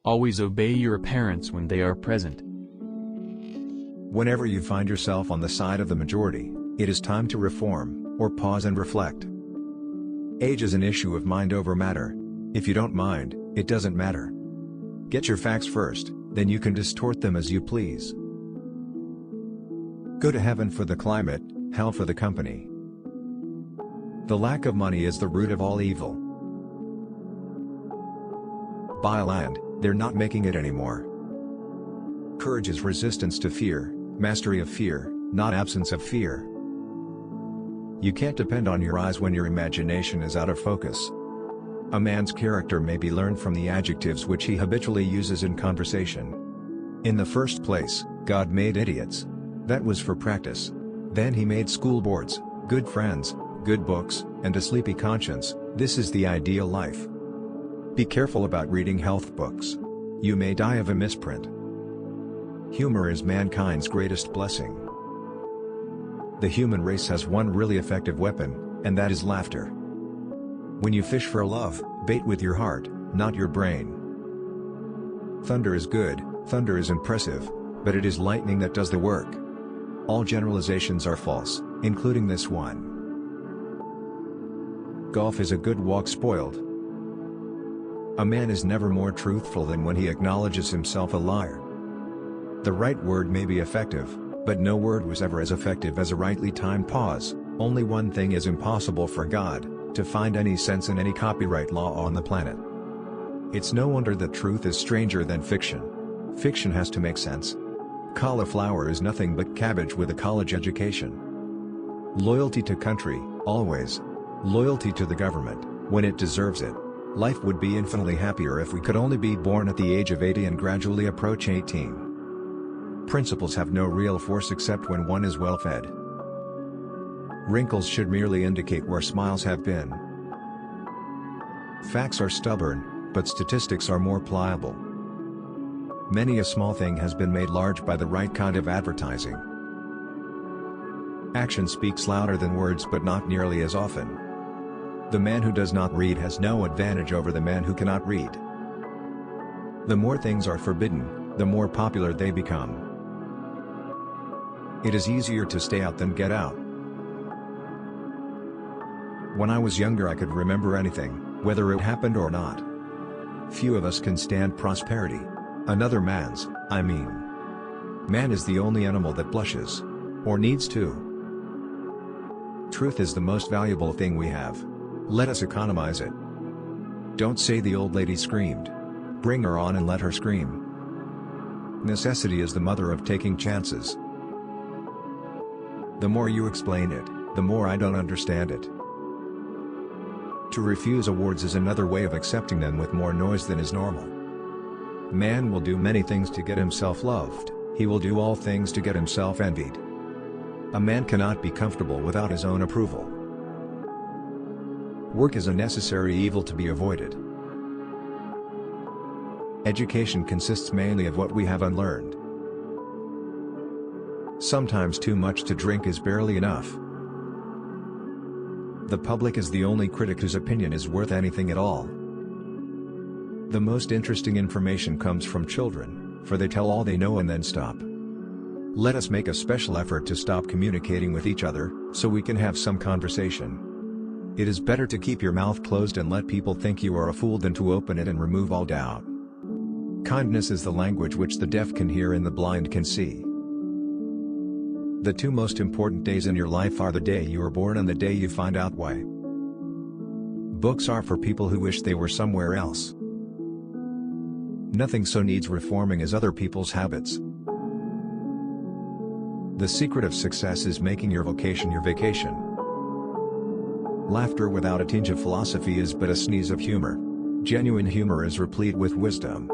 Always obey your parents when they are present. Whenever you find yourself on the side of the majority, it is time to reform, or pause and reflect. Age is an issue of mind over matter. If you don't mind, it doesn't matter. Get your facts first, then you can distort them as you please. Go to heaven for the climate, hell for the company. The lack of money is the root of all evil. Buy land, they're not making it anymore. Courage is resistance to fear, mastery of fear, not absence of fear. You can't depend on your eyes when your imagination is out of focus. A man's character may be learned from the adjectives which he habitually uses in conversation. In the first place, God made idiots. That was for practice. Then he made school boards, good friends, good books, and a sleepy conscience. This is the ideal life. Be careful about reading health books. You may die of a misprint. Humor is mankind's greatest blessing. The human race has one really effective weapon, and that is laughter. When you fish for love, bait with your heart, not your brain. Thunder is good, thunder is impressive, but it is lightning that does the work. All generalizations are false, including this one. Golf is a good walk spoiled. A man is never more truthful than when he acknowledges himself a liar. The right word may be effective, but no word was ever as effective as a rightly timed pause. Only one thing is impossible for God, to find any sense in any copyright law on the planet. It's no wonder that truth is stranger than fiction. Fiction has to make sense. Cauliflower is nothing but cabbage with a college education. Loyalty to country, always. Loyalty to the government, when it deserves it. Life would be infinitely happier if we could only be born at the age of 80 and gradually approach 18. Principles have no real force except when one is well fed. Wrinkles should merely indicate where smiles have been. Facts are stubborn, but statistics are more pliable. Many a small thing has been made large by the right kind of advertising. Action speaks louder than words, but not nearly as often. The man who does not read has no advantage over the man who cannot read. The more things are forbidden, the more popular they become. It is easier to stay out than get out. When I was younger I could remember anything, whether it happened or not. Few of us can stand prosperity. Another man's, I mean. Man is the only animal that blushes. Or needs to. Truth is the most valuable thing we have. Let us economize it. Don't say the old lady screamed. Bring her on and let her scream. Necessity is the mother of taking chances. The more you explain it, the more I don't understand it. To refuse awards is another way of accepting them with more noise than is normal. Man will do many things to get himself loved, he will do all things to get himself envied. A man cannot be comfortable without his own approval. Work is a necessary evil to be avoided. Education consists mainly of what we have unlearned. Sometimes too much to drink is barely enough. The public is the only critic whose opinion is worth anything at all. The most interesting information comes from children, for they tell all they know and then stop. Let us make a special effort to stop communicating with each other, so we can have some conversation. It is better to keep your mouth closed and let people think you are a fool than to open it and remove all doubt. Kindness is the language which the deaf can hear and the blind can see. The two most important days in your life are the day you are born and the day you find out why. Books are for people who wish they were somewhere else. Nothing so needs reforming as other people's habits. The secret of success is making your vocation your vacation. Laughter without a tinge of philosophy is but a sneeze of humor. Genuine humor is replete with wisdom.